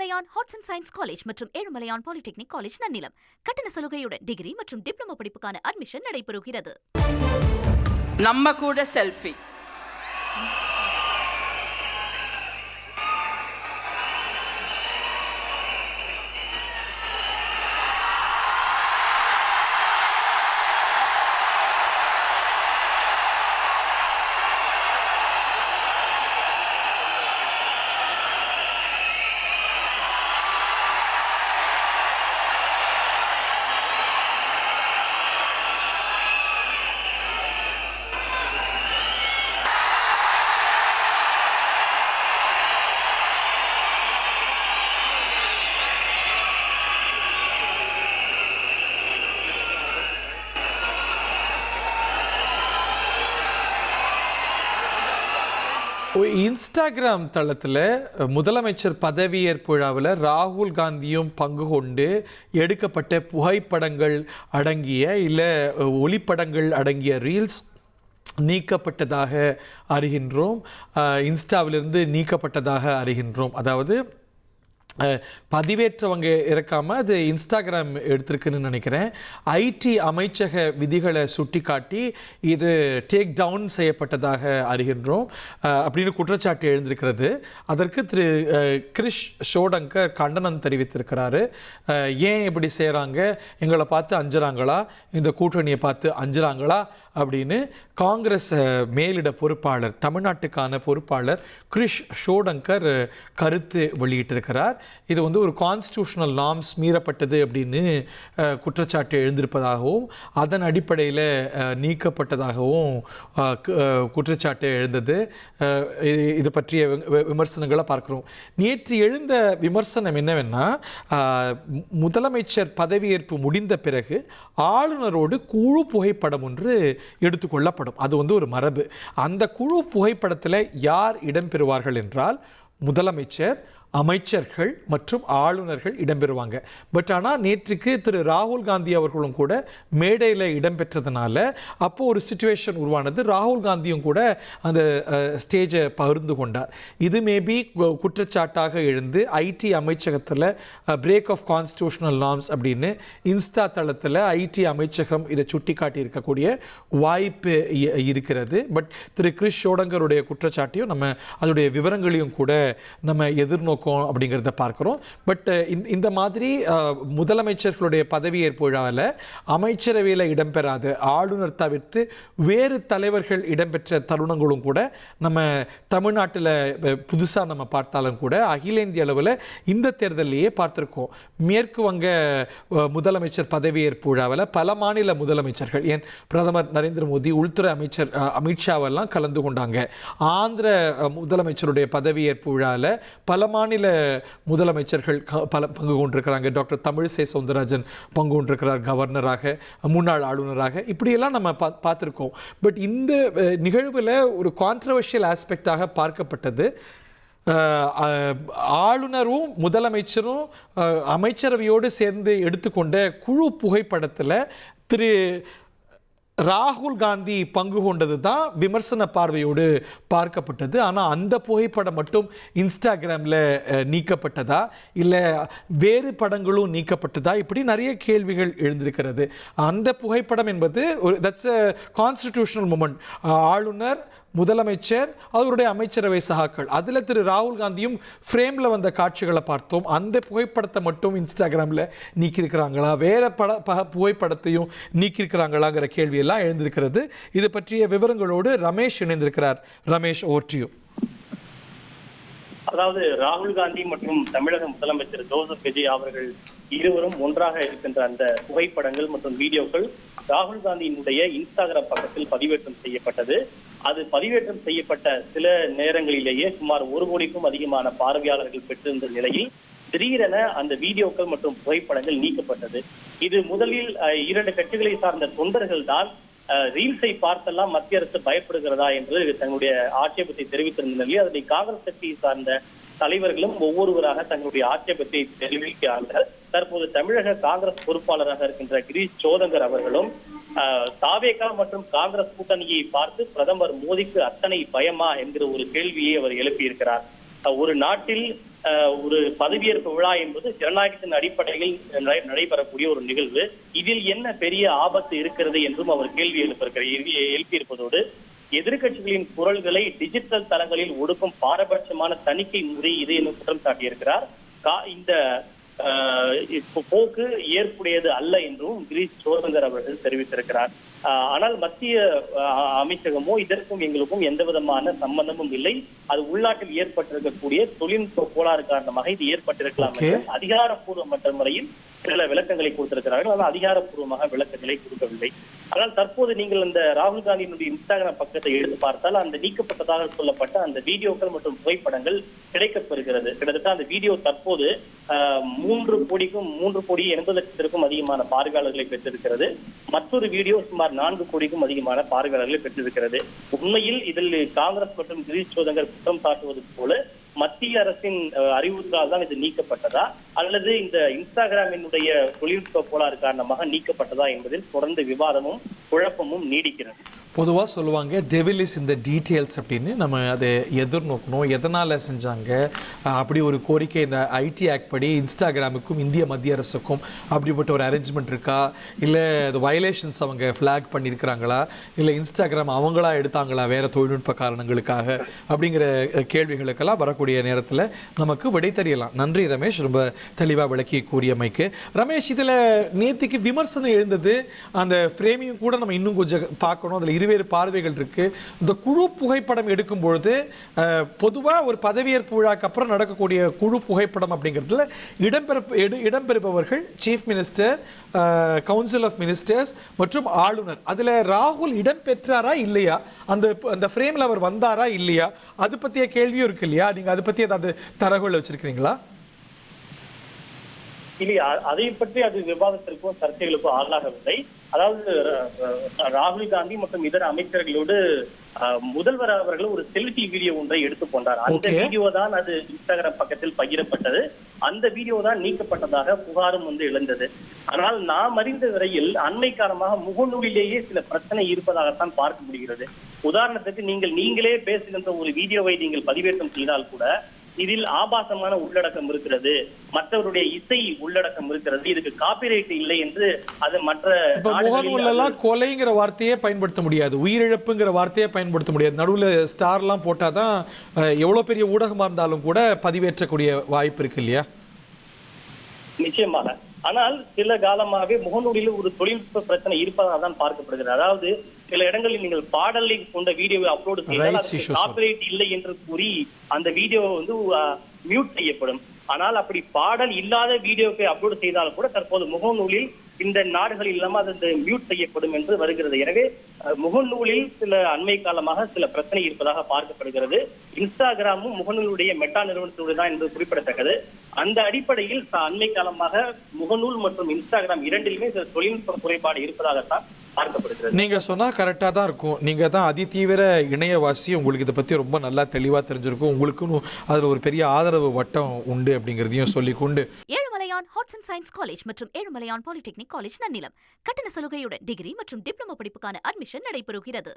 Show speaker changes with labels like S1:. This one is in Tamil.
S1: Ezhumalaiyan arts and science college மற்றும் ஏழுமலையான் பாலிடெக்னிக் காலேஜ் நன்னிலம். கட்டண சலுகையுடன் டிகிரி மற்றும் டிப்ளமோ படிப்புக்கான அட்மிஷன் நடைபெறுகிறது.
S2: நம்ம கூட செல்ஃபி.
S3: இன்ஸ்டாகிராம் தளத்தில் முதலமைச்சர் பதவியேற்பு விழாவில் ராகுல் காந்தியும் பங்கு கொண்டு எடுக்கப்பட்ட புகைப்படங்கள் அடங்கிய இல்லை ஒளிப்படங்கள் அடங்கிய ரீல்ஸ் நீக்கப்பட்டதாக அறிகின்றோம். இன்ஸ்டாவிலிருந்து நீக்கப்பட்டதாக அறிகின்றோம். அதாவது பதிவேற்றவங்க இருக்காமல் அது இன்ஸ்டாகிராம் எடுத்திருக்குன்னு நினைக்கிறேன். ஐடி அமைச்சக விதிகளை சுட்டி காட்டி இது டேக் டவுன் செய்யப்பட்டதாக அறிகின்றோம் அப்படின்னு குற்றச்சாட்டு எழுந்திருக்கிறது. அதற்கு திரு கிரிஷ் ஷோடங்கர் கண்டனம் தெரிவித்திருக்கிறாரு. ஏன் இப்படி செய்கிறாங்க, எங்களை பார்த்து அஞ்சுறாங்களா, இந்த கூட்டணியை பார்த்து அஞ்சுறாங்களா அப்படின்னு காங்கிரஸ் மேலிட பொறுப்பாளர், தமிழ்நாட்டுக்கான பொறுப்பாளர் கிரிஷ் ஷோடங்கர் கருத்து வெளியிட்டிருக்கிறார். இது ஒரு கான்ஸ்டியூஷனல் நார்ம்ஸ் மீறப்பட்டது அப்படின்னு குற்றச்சாட்டு எழுந்திருப்பதாகவும் அதன் அடிப்படையில் நீக்கப்பட்டதாகவும் குற்றச்சாட்டு எழுந்தது. இது பற்றிய விமர்சனங்களை பார்க்குறோம். நேற்று எழுந்த விமர்சனம் என்னவென்னா, முதலமைச்சர் பதவியேற்பு முடிந்த பிறகு ஆளுநரோடு குழு புகைப்படம் ஒன்று எடுத்துக்கொள்ளப்படும். அது ஒரு மரபு. அந்த குழு புகைப்படத்தில் யார் இடம்பெறுவார்கள் என்றால் முதலமைச்சர், அமைச்சர்கள் மற்றும் ஆளுநர்கள் இடம்பெறுவாங்க. பட் ஆனால் நேற்றுக்கு திரு ராகுல் காந்தி அவர்களும் கூட மேடையில் இடம்பெற்றதுனால அப்போது ஒரு சிச்சுவேஷன் உருவானது. ராகுல் காந்தியும் கூட அந்த ஸ்டேஜை பகிர்ந்து கொண்டார். இது மேபி குற்றச்சாட்டாக எழுந்து ஐடி அமைச்சகத்தில் பிரேக் ஆஃப் கான்ஸ்டியூஷனல் நார்ம்ஸ் அப்படின்னு இன்ஸ்டா தளத்தில் ஐடி அமைச்சகம் இதை சுட்டி காட்டி இருக்கக்கூடிய வாய்ப்பு இருக்கிறது. பட் திரு கிரிஷ் ஷோடங்கருடைய குற்றச்சாட்டையும் நம்ம அதோடைய விவரங்களையும் கூட நம்ம எதிர்நோக்க அப்படிங்கிறத பார்க்கிறோம். பட் இந்த மாதிரி முதலமைச்சர்களுடைய பதவியேற்பு விழாவில் அமைச்சரவையில் இடம்பெறாத, ஆளுநர் தவிர்த்து வேறு தலைவர்கள் இடம்பெற்ற தருணங்களும் கூட நம்ம தமிழ்நாட்டில் புதுசாக நம்ம பார்த்தாலும் கூட அகில இந்திய அளவில் இந்த தேர்தலையே பார்த்துருக்கோம். மேற்கு வங்க முதலமைச்சர் பதவியேற்பு விழாவில் பல மாநில முதலமைச்சர்கள், ஏன் பிரதமர் நரேந்திர மோடி, உள்துறை அமைச்சர் அமித்ஷாவெல்லாம் கலந்து கொண்டாங்க. ஆந்திர முதலமைச்சருடைய பதவியேற்பு விழாவில் பல மாநில முதலமைச்சர்கள் பல பங்கு கொண்டிருக்கிறாங்க. டாக்டர் தமிழிசை சவுந்தரராஜன் பங்கு கொண்டிருக்கிறார் கவர்னராக, முன்னாள் ஆளுநராக. இப்படியெல்லாம் நம்ம பார்த்துருக்கோம். பட் இந்த நிகழ்வில் ஒரு கான்ட்ரவர்ஷியல் ஆஸ்பெக்டாக பார்க்கப்பட்டது, ஆளுநரும் முதலமைச்சரும் அமைச்சரவையோடு சேர்ந்து எடுத்துக்கொண்ட குழு புகைப்படத்தில் திரு ராகுல் காந்தி பங்கு கொண்டது தான் விமர்சன பார்வையோடு பார்க்கப்பட்டது. ஆனால் அந்த புகைப்படம் மட்டும் இன்ஸ்டாகிராமில் நீக்கப்பட்டதா, இல்லை வேறு படங்களும் நீக்கப்பட்டதா, இப்படி நிறைய கேள்விகள் எழுந்திருக்கிறது. அந்த புகைப்படம் என்பது தட்ஸ் அ கான்ஸ்டிடியூஷனல் மூமெண்ட். ஆளுநர், முதலமைச்சர், அவருடைய அமைச்சரவை சகாக்கள், அதில் திரு ராகுல் காந்தியும் ஃப்ரேமில் வந்த காட்சிகளை பார்த்தோம். அந்த புகைப்படத்தை மட்டும் இன்ஸ்டாகிராமில் நீக்கியிருக்கிறாங்களா, வேறு புகைப்படத்தையும் நீக்கியிருக்கிறாங்களாங்கிற கேள்வியெல்லாம் எழுந்திருக்கிறது. இது பற்றிய விவரங்களோடு ரமேஷ் இணைந்திருக்கிறார். ரமேஷ், ஓற்றியோ.
S4: அதாவது ராகுல் காந்தி மற்றும் தமிழக முதலமைச்சர் ஜோசப் விஜய் அவர்கள் இருவரும் ஒன்றாக இருக்கின்ற அந்த புகைப்படங்கள் மற்றும் வீடியோக்கள் ராகுல் காந்தியினுடைய இன்ஸ்டாகிராம் பக்கத்தில் பதிவேற்றம் செய்யப்பட்டது. அது பதிவேற்றம் செய்யப்பட்ட சில நேரங்களிலேயே சுமார் 1 கோடிக்கும் அதிகமான பார்வையாளர்கள் பெற்றிருந்த நிலையில் திடீரென அந்த வீடியோக்கள் மற்றும் புகைப்படங்கள் நீக்கப்பட்டது. இது முதலில் 2 கட்சிகளை சார்ந்த தொண்டர்கள் தான் ரீல்ஸை பார்த்தெல்லாம் மத்திய அரசு பயப்படுகிறதா என்று தங்களுடைய ஆட்சேபத்தை தெரிவித்திருந்த நிலையில் அதனை காங்கிரஸ் கட்சியை சார்ந்த தலைவர்களும் ஒவ்வொருவராக தங்களுடைய ஆட்சேபத்தை தெரிவிக்கிறார்கள். தற்போது தமிழக காங்கிரஸ் பொறுப்பாளராக இருக்கின்ற கிரீஷ் ஷோடங்கர் அவர்களும் தாவேகா மற்றும் காங்கிரஸ் கூட்டணியை பார்த்து பிரதமர் மோடிக்கு அத்தனை பயமா என்கிற ஒரு கேள்வியை அவர் எழுப்பியிருக்கிறார். ஒரு நாட்டில் ஒரு பதவியேற்பு விழா என்பது ஜனநாயகத்தின் அடிப்படையில் நடைபெறக்கூடிய ஒரு நிகழ்வு. இதில் என்ன பெரிய ஆபத்து இருக்கிறது என்றும் அவர் கேள்வி எழுப்பியிருப்பதோடு எதிர்கட்சிகளின் குரல்களை டிஜிட்டல் தளங்களில் ஒடுக்கும் பாரபட்சமான தணிக்கை முறை இது என்று குற்றம் சாட்டியிருக்கிறார். இந்த போக்கு ஏற்புடையது அல்ல என்றும் கிரீஷ் சோதங்கர் அவர்கள் தெரிவித்திருக்கிறார். ஆனால் மத்திய அமைச்சகமோ இதற்கும் எங்களுக்கும் எந்த விதமான சம்பந்தமும் இல்லை. அது உள்நாட்டில் ஏற்பட்டிருக்கக்கூடிய தொழில்நுட்ப கோளாறு காரணமாக இது ஏற்பட்டிருக்கலாம் என்று அதிகாரப்பூர்வமற்ற முறையில் சில விளக்கங்களை கொடுத்திருக்கிறார்கள். ஆனால் அதிகாரப்பூர்வமாக விளக்கங்களை கொடுக்கவில்லை. ஆனால் தற்போது நீங்கள் அந்த ராகுல் காந்தியினுடைய இன்ஸ்டாகிராம் பக்கத்தை எடுத்து பார்த்தால் அந்த நீக்கப்பட்டதாக சொல்லப்பட்ட அந்த வீடியோக்கள் மற்றும் புகைப்படங்கள் கிடைக்கப்பெறுகிறது. கிட்டத்தட்ட அந்த வீடியோ தற்போது 3 கோடி 80 லட்சத்திற்கும் அதிகமான பார்வையாளர்களை பெற்றிருக்கிறது. மற்றொரு வீடியோ சுமார் 4 கோடிக்கும் அதிகமான பார்வையாளர்களை பெற்றிருக்கிறது. உண்மையில் இதில் காங்கிரஸ் மற்றும் கிரீஷ் சோதங்கர் குற்றம் சாட்டுவது போல மத்திய அரசின் அறிவுறுத்தலால் தான் இது நீக்கப்பட்டதா அல்லது இந்த இன்ஸ்டாகிராமினுடைய தொழில்நுட்ப கோளாறு காரணமாக நீக்கப்பட்டதா என்பதில் தொடர்ந்து விவாதமும் குழப்பமும் நீடிக்கிறது.
S3: பொதுவாக சொல்லுவாங்க டெவில் இஸ் இந்த டீட்டெயில்ஸ் அப்படின்னு. நம்ம அதை எதிர்நோக்கணும். எதனால் செஞ்சாங்க அப்படி ஒரு கோரிக்கை இந்த ஐடி ஆக்ட் படி இன்ஸ்டாகிராமுக்கும் இந்திய மத்திய அரசுக்கும் அப்படிப்பட்ட ஒரு அரேஞ்ச்மெண்ட் இருக்கா, இல்லை அது வயலேஷன்ஸ் அவங்க ஃப்ளாக் பண்ணியிருக்கிறாங்களா, இல்லை இன்ஸ்டாகிராம் அவங்களா எடுத்தாங்களா வேறு தொழில்நுட்ப காரணங்களுக்காக அப்படிங்கிற கேள்விகளுக்கெல்லாம் வரக்கூடிய நேரத்தில் நமக்கு விடை தெரியலாம். நன்றி ரமேஷ், ரொம்ப தெளிவாக விளக்கி கூறியமைக்கு. ரமேஷ், இதில் நேத்திக்கு விமர்சனம் எழுந்தது, அந்த ஃப்ரேமையும் கூட நம்ம இன்னும் கொஞ்சம் பார்க்கணும். அதில் இருவேறு பார்வைகள் இருக்கு. இந்த குழு புகைப்படம் எடுக்கும் பொழுது பொதுவாக ஒரு பதவியேற்பு விழாக்கு அப்புறம் நடக்கக்கூடிய குழு புகைப்படம் அப்படிங்கிறதுல இடம்பெறுபவர்கள் chief minister, council of ministers மற்றும் ஆளுநர். அதில் ராகுல் இடம்பெற்றாரா இல்லையா, அந்த ஃப்ரேமில் அவர் வந்தாரா இல்லையா, அது பற்றிய கேள்வியும் இருக்கு இல்லையா? நீங்கள் அதை பற்றி ஏதாவது தரவுகள் வச்சிருக்கிறீங்களா?
S4: இல்லை, அதை பற்றி அது விவாதத்திற்கும் சர்ச்சைகளுக்கும் ஆளாகவில்லை. அதாவது ராகுல் காந்தி மற்றும் இதர அமைச்சர்களோடு முதல்வர் அவர்கள் ஒரு செல்ஃபி வீடியோ ஒன்றை எடுத்துக்கொண்டார். அந்த வீடியோ தான் அது இன்ஸ்டாகிராம் பக்கத்தில் பகிரப்பட்டது. அந்த வீடியோ தான் நீக்கப்பட்டதாக புகாரும் எழுந்தது. ஆனால் நாம் அறிந்த வரையில் அண்மை காலமாக முகநூலிலேயே சில பிரச்சனை இருப்பதாகத்தான் பார்க்க முடிகிறது. உதாரணத்துக்கு நீங்களே பேசுகின்ற ஒரு வீடியோவை நீங்கள் பதிவேற்றம் செய்தால் கூட இதில் ஆபாசமான உள்ளடக்கம் இருக்கிறது, மற்றவருடைய இசை உள்ளடக்கம் இருக்கிறது, இதுக்கு காப்பிரைட் இல்லை என்று அது மற்ற
S3: முகநூலெல்லாம் கொலைங்கிற வார்த்தையே பயன்படுத்த முடியாது, உயிரிழப்புங்கிற வார்த்தையே பயன்படுத்த முடியாது. நடுவில் ஸ்டார்லாம் போட்டாதான் எவ்வளவு பெரிய ஊடகமா இருந்தாலும் கூட பதிவேற்றக்கூடிய வாய்ப்பு இருக்கு இல்லையா?
S4: நிச்சயமாக. ஆனால் சில காலமாகவே முகநூலில் ஒரு தொழில்நுட்ப பிரச்சனை இருப்பதாக தான் பார்க்கப்படுகிறது. அதாவது சில இடங்களில் நீங்கள் பாடலை கொண்ட வீடியோவை அப்லோடு செய்தால் காப்பிரைட் இல்லை என்று கூறி அந்த வீடியோ மியூட் செய்யப்படும். ஆனால் அப்படி பாடல் இல்லாத வீடியோவை அப்லோடு செய்தால் கூட தற்போது முகநூலில் இந்த நாடுகளில் இல்லாமல் அது மியூட் செய்யப்படும் என்று வருகிறது. எனவே முகநூலில் சில அண்மை காலமாக சில பிரச்சனை இருப்பதாக பார்க்கப்படுகிறது. இன்ஸ்டாகிராமும் முகநூலுடைய மெட்டா நிறுவனத்தோடு தான் என்று குறிப்பிடத்தக்கது. அந்த அடிப்படையில் அண்மை காலமாக முகநூல் மற்றும் இன்ஸ்டாகிராம் இரண்டிலுமே சில தொழில்நுட்ப குறைபாடு இருப்பதாகத்தான் பார்க்கப்படுகிறது.
S3: நீங்க சொன்னா கரெக்டா தான் இருக்கும். நீங்க தான் அதிதீவிர இணையவாசி, உங்களுக்கு இதை பத்தி ரொம்ப நல்லா தெளிவா தெரிஞ்சிருக்கும். உங்களுக்கும் அதுல ஒரு பெரிய ஆதரவு வட்டம் உண்டு அப்படிங்கிறதையும் சொல்லிக்கொண்டு
S1: Ezhumalaiyan arts and science college மற்றும் ஏழுமலையான் பாலிடெக்னிக் காலேஜ் நன்னிலம் கட்டண சலுகையுடன் டிகிரி மற்றும் டிப்ளமோ படிப்புக்கான அட்மிஷன் நடைபெறுகிறது.